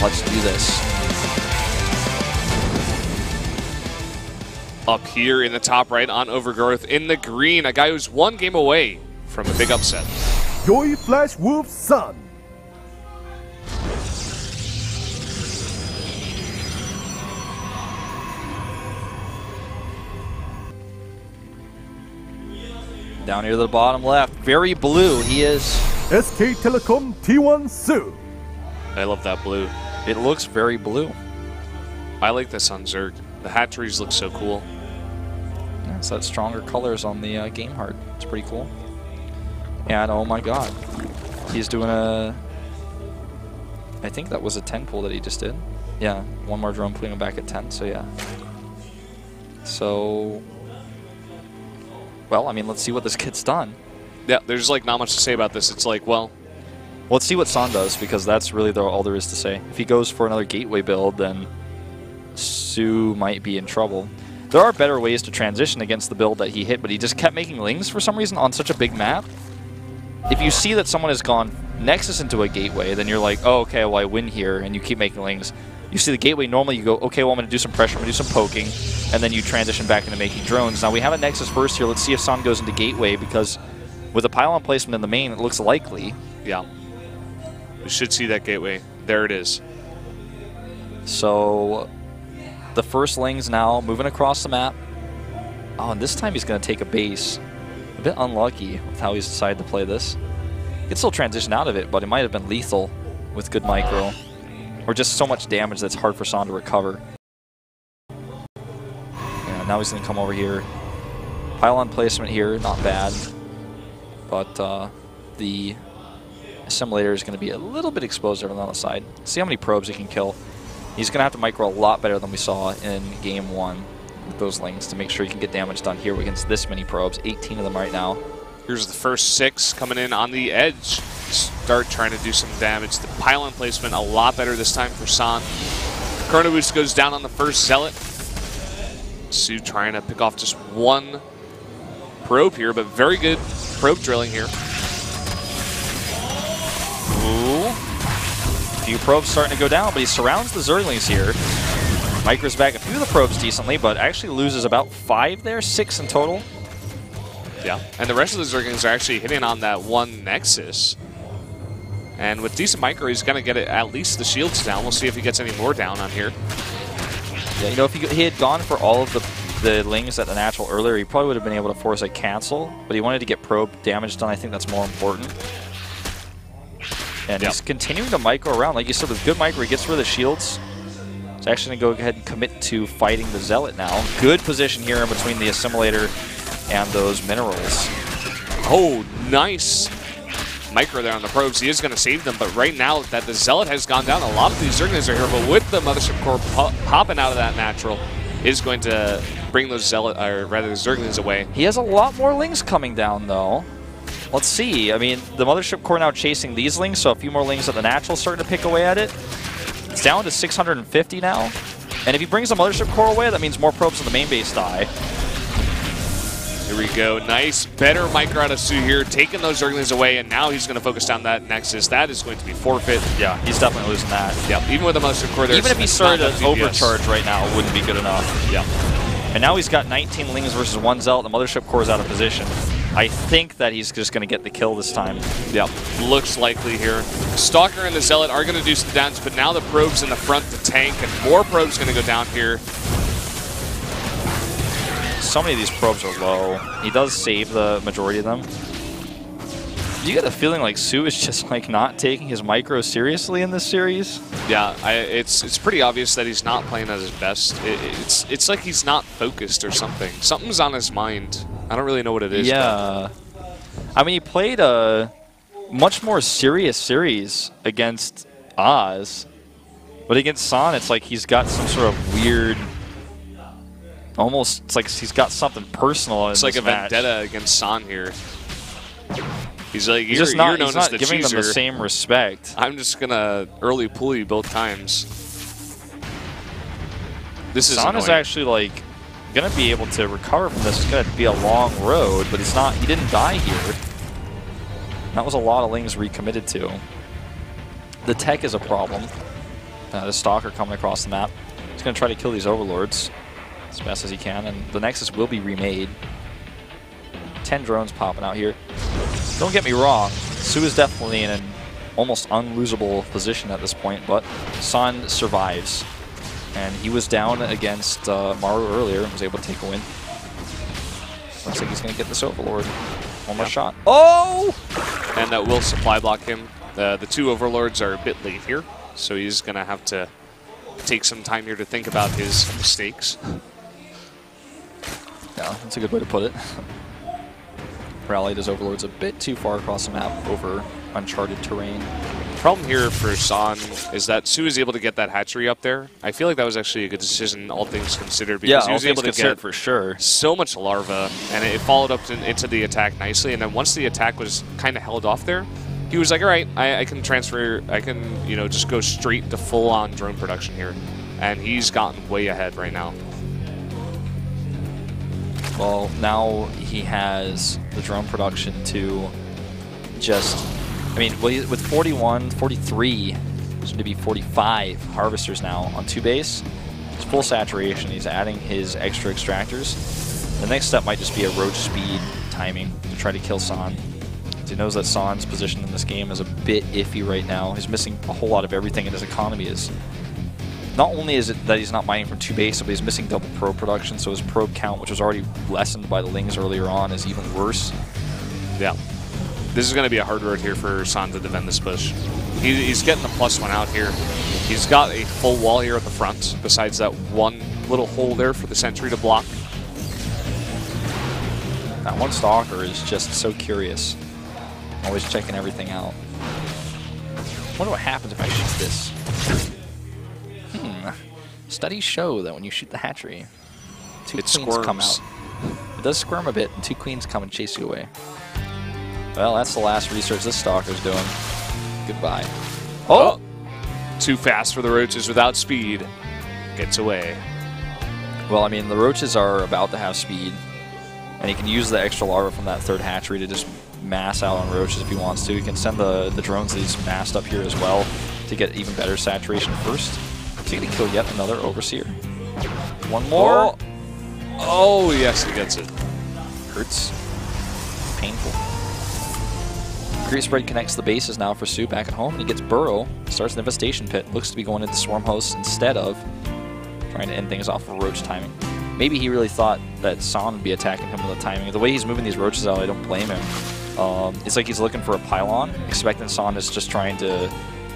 Let's do this. Up here in the top right on Overgrowth in the green, a guy who's one game away from a big upset. Joy Flash Wolf Sun. Down here to the bottom left, very blue. He is SK Telecom T1 Su. I love that blue. It looks very blue. I like this on Zerg. The hatcheries look so cool. Yeah, it's that stronger colors on the game heart. It's pretty cool. And oh my god, he's doing a, I think that was a 10 pull that he just did. Yeah, one more drone putting him back at 10, so yeah. So, well, I mean, let's see what this kid's done. Yeah, there's like not much to say about this. It's like, well, let's see what San does, because that's really all there is to say. If he goes for another gateway build, then Su might be in trouble. There are better ways to transition against the build that he hit, but he just kept making lings for some reason on such a big map. If you see that someone has gone Nexus into a gateway, then you're like, oh, okay, well, I win here, and you keep making lings. You see the gateway, normally you go, okay, well, I'm going to do some pressure, I'm going to do some poking, and then you transition back into making drones. Now, we have a Nexus first here. Let's see if San goes into gateway, because with a pylon placement in the main, it looks likely. Yeah. We should see that gateway. There it is. So, the first lings now moving across the map. Oh, and this time he's going to take a base. A bit unlucky with how he's decided to play this. He could still transition out of it, but it might have been lethal with good micro. Or just so much damage that's hard for San to recover. Yeah, now he's going to come over here. Pylon placement here, not bad. But the assimilator is going to be a little bit exposed over on the side. See how many probes he can kill. He's going to have to micro a lot better than we saw in Game 1 with those lings to make sure he can get damage done here against this many probes. 18 of them right now. Here's the first 6 coming in on the edge. Start trying to do some damage. The pylon placement a lot better this time for San. Chrono Boost goes down on the first Zealot. Su trying to pick off just one probe here, but very good probe drilling here. Ooh. A few probes starting to go down, but he surrounds the Zerglings here. Micros back a few of the probes decently, but actually loses about 5 there, 6 in total. Yeah, and the rest of the Zerglings are actually hitting on that one Nexus. And with decent micro, he's going to get it, at least the shields down. We'll see if he gets any more down on here. Yeah, you know, if he had gone for all of the lings at the natural earlier, he probably would have been able to force a cancel, but he wanted to get probe damage done. I think that's more important. And he's continuing to micro around. Like you said, with good micro, he gets rid of the shields. He's actually going to go ahead and commit to fighting the Zealot now. Good position here in between the assimilator and those minerals. Oh, nice micro there on the probes. He is going to save them, but right now that the Zealot has gone down, a lot of these Zerglings are here, but with the Mothership Core popping out of that natural, is going to bring those Zealot, or rather the Zerglings away. He has a lot more lings coming down, though. Let's see. I mean, the Mothership Core now chasing these lings, so a few more lings at the natural starting to pick away at it. It's down to 650 now. And if he brings the Mothership Core away, that means more probes in the main base die. Here we go. Nice, better micro out of Su here, taking those Zerglings away, and now he's going to focus down that Nexus. That is going to be forfeit. Yeah, he's definitely losing that. Yep, even with the Mothership Core there. Even if he started to overcharge right now, it wouldn't be good enough. Yep. And now he's got 19 lings versus 1 Zealot. The Mothership Core is out of position. I think that he's just going to get the kill this time. Yep, looks likely here. Stalker and the Zealot are going to do some damage, but now the probes in the front to tank, and more probes going to go down here. So many of these probes are low. He does save the majority of them. You get a feeling like Su is just like not taking his micro seriously in this series? Yeah, it's pretty obvious that he's not playing at his best. It's like he's not focused or something. Something's on his mind. I don't really know what it is. Yeah. I mean, he played a much more serious series against Oz. But against San, it's like he's got some sort of weird... Almost, it's like he's got something personal in this match. It's like a vendetta against San here. He's like, he's you're not known as the giving chooser. them the same respect. I'm just going to early pull you both times. This is San is actually like going to be able to recover from this. It's going to be a long road, but it's not. He didn't die here. That was a lot of lings recommitted to. The tech is a problem. The Stalker coming across the map. He's going to try to kill these Overlords as best as he can, and the Nexus will be remade. 10 drones popping out here. Don't get me wrong, Su is definitely in an almost unlosable position at this point, but San survives. And he was down against Maru earlier and was able to take a win. Looks like he's going to get this Overlord. One more shot. Oh! And that will supply block him. The 2 Overlords are a bit late here, so he's going to have to take some time here to think about his mistakes. Yeah, that's a good way to put it. Rallied his Overlords a bit too far across the map over uncharted terrain. The problem here for San is that Su is able to get that hatchery up there. I feel like that was actually a good decision, all things considered, because he was able to get for sure so much larva, and it followed up into the attack nicely. And then once the attack was kind of held off there, he was like, all right, I can transfer, I can, you know, just go straight to full-on drone production here. And he's gotten way ahead right now. Well, now he has the drone production to just, I mean, with 41, 43, soon to be 45 harvesters now on 2 base. It's full saturation. He's adding his extra extractors. The next step might just be a roach speed timing to try to kill San. He knows that San's position in this game is a bit iffy right now. He's missing a whole lot of everything, and his economy is. Not only is it that he's not mining from 2 base, but he's missing double probe production, so his probe count, which was already lessened by the Lings earlier on, is even worse. Yeah. This is going to be a hard road here for San to defend this push. He's getting the +1 out here. He's got a full wall here at the front, besides that one little hole there for the sentry to block. That one Stalker is just so curious. Always checking everything out. Wonder what happens if I shoot this. Studies show that when you shoot the hatchery, 2 queens come out. It does squirm a bit, and 2 queens come and chase you away. Well, that's the last research this Stalker's doing. Goodbye. Oh! Too fast for the Roaches without speed. Gets away. Well, I mean, the Roaches are about to have speed, and he can use the extra larva from that 3rd hatchery to just mass out on Roaches if he wants to. He can send the drones that he's massed up here as well to get even better saturation first. Is he going to kill yet another Overseer? One more. Oh, yes, he gets it. Hurts. Painful. Creep Spread connects the bases now for Su back at home, and he gets Burrow. Starts an Infestation Pit. Looks to be going into Swarm Hosts instead of trying to end things off with Roach timing. Maybe he really thought that San would be attacking him with the timing. The way he's moving these Roaches out, I don't blame him. It's like he's looking for a pylon, expecting San is just trying to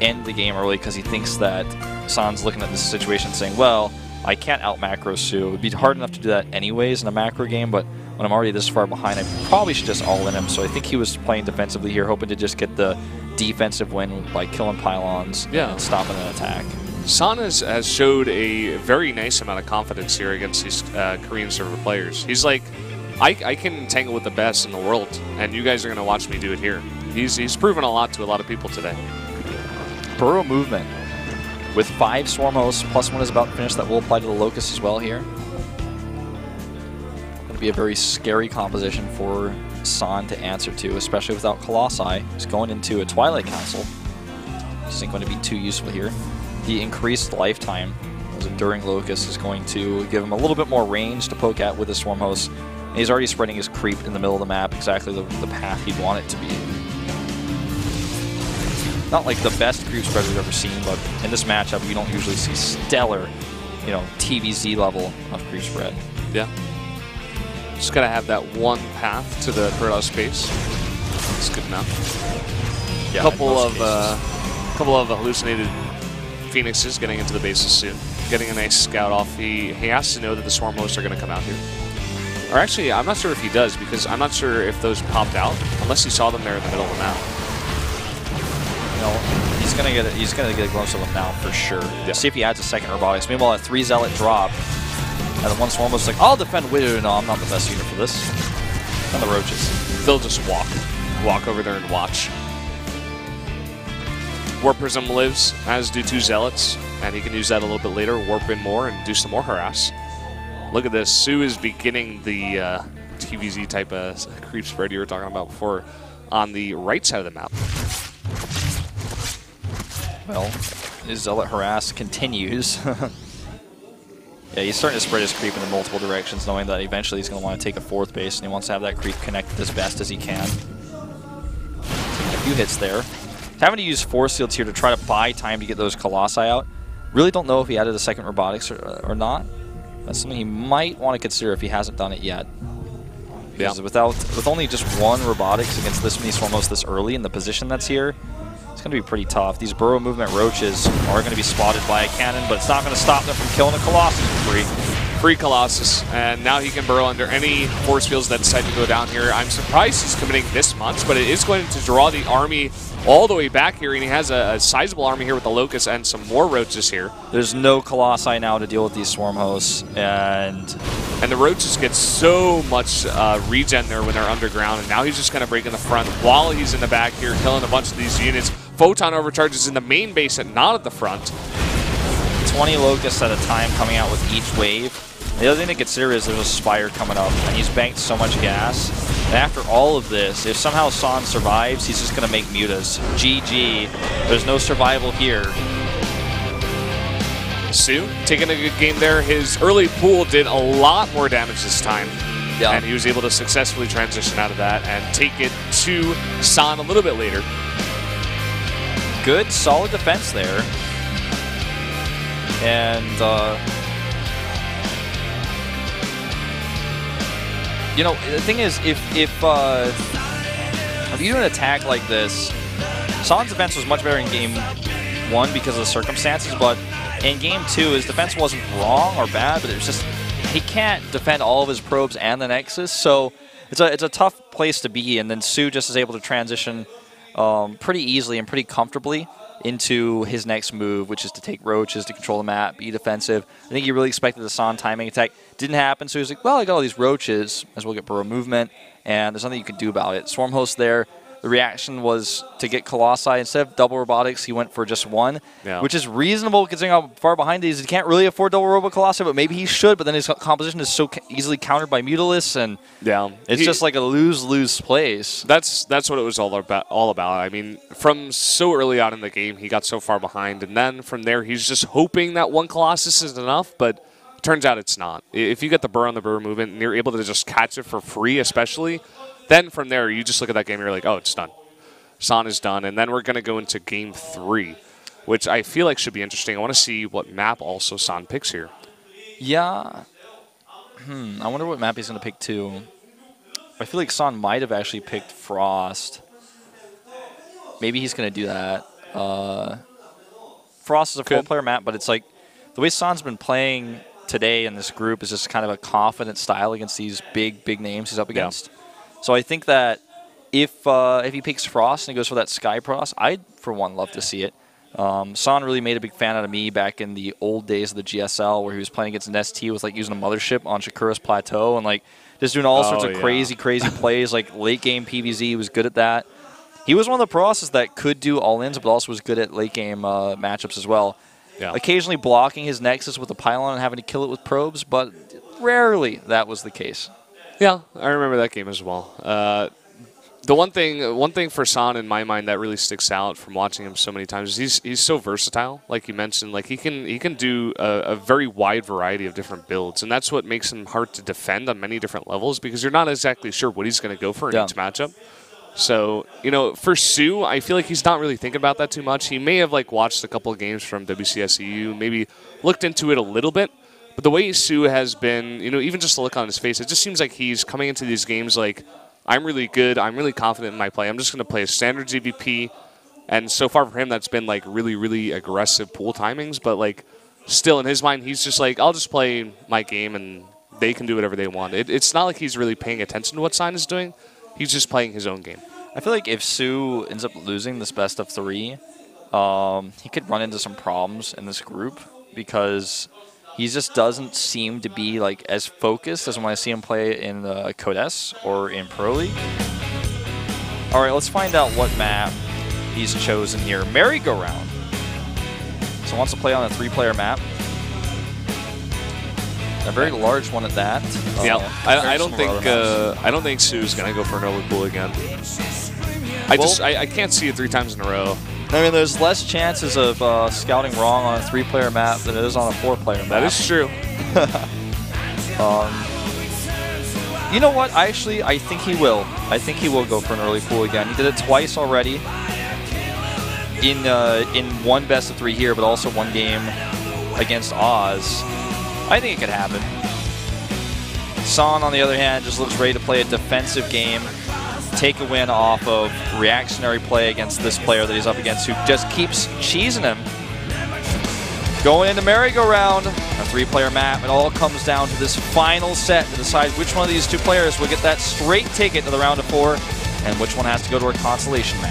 end the game early because he thinks that San's looking at this situation saying, well, I can't out-macro Su. It would be hard enough to do that anyways in a macro game, but when I'm already this far behind, I probably should just all-in him. So I think he was playing defensively here, hoping to just get the defensive win by killing pylons and stopping an attack. San has showed a very nice amount of confidence here against these Korean server players. He's like, I can tangle with the best in the world, and you guys are going to watch me do it here. He's proven a lot to a lot of people today. Burrow movement. With 5 Swarm Hosts, +1 is about to finish. That will apply to the Locust as well here. Going to be a very scary composition for San to answer to, especially without Colossi. He's going into a Twilight Council. This isn't going to be too useful here. The increased lifetime as Enduring Locust is going to give him a little bit more range to poke at with his Swarm Hosts. And he's already spreading his creep in the middle of the map, exactly the path he'd want it to be. Not like the best creep spread we've ever seen, but in this matchup, we don't usually see stellar, TVZ level of creep spread. Yeah. Just gotta have that one path to the Protoss space. It's good enough. Yeah, couple of hallucinated Phoenixes getting into the bases soon. Getting a nice scout off. He has to know that the Swarm Hosts are gonna come out here. Or actually, I'm not sure if he does, because I'm not sure if those popped out, unless he saw them there in the middle of the map. He's gonna get a glimpse of them now for sure. Yeah. See if he adds a second robotics. Meanwhile, a 3 Zealot drop, and then one Swarm was like, I'll defend Widow. No, I'm not the best unit for this. And the Roaches. They'll just walk over there and watch. Warp Prism lives, as do 2 Zealots, and he can use that a little bit later, warp in more, and do some more harass. Look at this. Su is beginning the TVZ type of creep spread you were talking about before on the right side of the map. Well, his Zealot harass continues. Yeah, he's starting to spread his creep into multiple directions, knowing that eventually he's going to want to take a 4th base, and he wants to have that creep connected as best as he can. Taking a few hits there. He's having to use Force Fields here to try to buy time to get those Colossi out. Really don't know if he added a second Robotics or not. That's something he might want to consider if he hasn't done it yet. Because with only just 1 Robotics against this many Swarmos this early in the position that's here, it's going to be pretty tough. These burrow movement roaches are going to be spotted by a cannon, but it's not going to stop them from killing a Colossus for free. Free Colossus, and now he can burrow under any force fields that decide to go down here. I'm surprised he's committing this much, but it is going to draw the army all the way back here, and he has a sizable army here with the Locust and some more roaches here. There's no Colossi now to deal with these swarm hosts, and the roaches get so much regen there when they're underground, and now he's just going to break in the front while he's in the back here, killing a bunch of these units. Photon overcharges in the main base and not at the front. 20 Locusts at a time coming out with each wave. The other thing to consider is there's a Spire coming up, and he's banked so much gas. And after all of this, if somehow San survives, he's just going to make mutas. GG. There's no survival here. Su taking a good game there. His early pool did a lot more damage this time. Yeah. And he was able to successfully transition out of that and take it to San a little bit later. Good, solid defense there. And, you know, the thing is, if you do an attack like this, San's defense was much better in Game 1 because of the circumstances, but in Game 2, his defense wasn't wrong or bad, but it was just, he can't defend all of his probes and the Nexus, so it's a tough place to be, and then Su just is able to transition pretty easily and pretty comfortably into his next move, which is to take roaches to control the map, be defensive. I think he really expected the San timing attack. Didn't happen, so he was like, well, I got all these roaches, as well get burrow movement, and there's nothing you can do about it. Swarm host there, the reaction was to get Colossi. Instead of double robotics, he went for just 1, which is reasonable considering how far behind he is. He can't really afford double robo Colossi, but maybe he should, but then his composition is so easily countered by Mutalisk, and it's just like a lose-lose place. That's what it was all about. I mean, from so early on in the game, he got so far behind, and then from there, he's just hoping that 1 Colossus is enough, but turns out it's not. If you get the burr on the burr movement, and you're able to just catch it for free, especially, then from there, you just look at that game and you're like, oh, it's done. San is done. And then we're going to go into Game 3, which I feel like should be interesting. I want to see what map also San picks here. Yeah. I wonder what map he's going to pick, too. I feel like San might have actually picked Frost. Maybe he's going to do that. Frost is a 4-player map, but it's like the way San's been playing today in this group is just kind of a confident style against these big names he's up against. So I think that if he picks Frost and he goes for that Sky Frost, I'd, for one, love to see it. San really made a big fan out of me back in the old days of the GSL where he was playing against an ST with like using a mothership on Shakura's Plateau and like just doing all sorts of crazy plays. Like late game PvZ, he was good at that. He was one of the Process that could do all-ins, but also was good at late game matchups as well. Yeah. Occasionally blocking his Nexus with a pylon and having to kill it with probes, but rarely that was the case. Yeah, I remember that game as well. The one thing for San in my mind that really sticks out from watching him so many times is he's so versatile. Like you mentioned, like he can do a very wide variety of different builds, and that's what makes him hard to defend on many different levels because you're not exactly sure what he's going to go for in each matchup. So, you know, for Su, I feel like he's not really thinking about that too much. He may have like watched a couple of games from WCS EU, maybe looked into it a little bit. But the way Su has been, you know, even just the look on his face, it just seems like he's coming into these games like, I'm really good, I'm really confident in my play, I'm just going to play a standard GVP. And so far for him, that's been like really aggressive pool timings. But like, still in his mind, he's just like, I'll just play my game and they can do whatever they want. It's not like he's really paying attention to what San is doing. He's just playing his own game. I feel like if Su ends up losing this best of 3, he could run into some problems in this group because he just doesn't seem to be like as focused as when I see him play in Code S or in Pro League. All right, let's find out what map he's chosen here. Merry-Go-Round. So wants to play on a 3-player map. A very large one at that. Yeah, I don't think Su's gonna go for an early pool again. I can't see it 3 times in a row. I mean, there's less chances of scouting wrong on a 3-player map than it is on a 4-player map. That is true. You know what? I think he will. I think he will go for an early pool again. He did it twice already in one best of 3 here, but also one game against Oz. I think it could happen. Son, on the other hand, just looks ready to play a defensive game, take a win off of reactionary play against this player that he's up against who just keeps cheesing him. Going into merry-go-round, a 3-player map. It all comes down to this final set to decide which one of these 2 players will get that straight ticket to the round of 4 and which one has to go to a consolation match.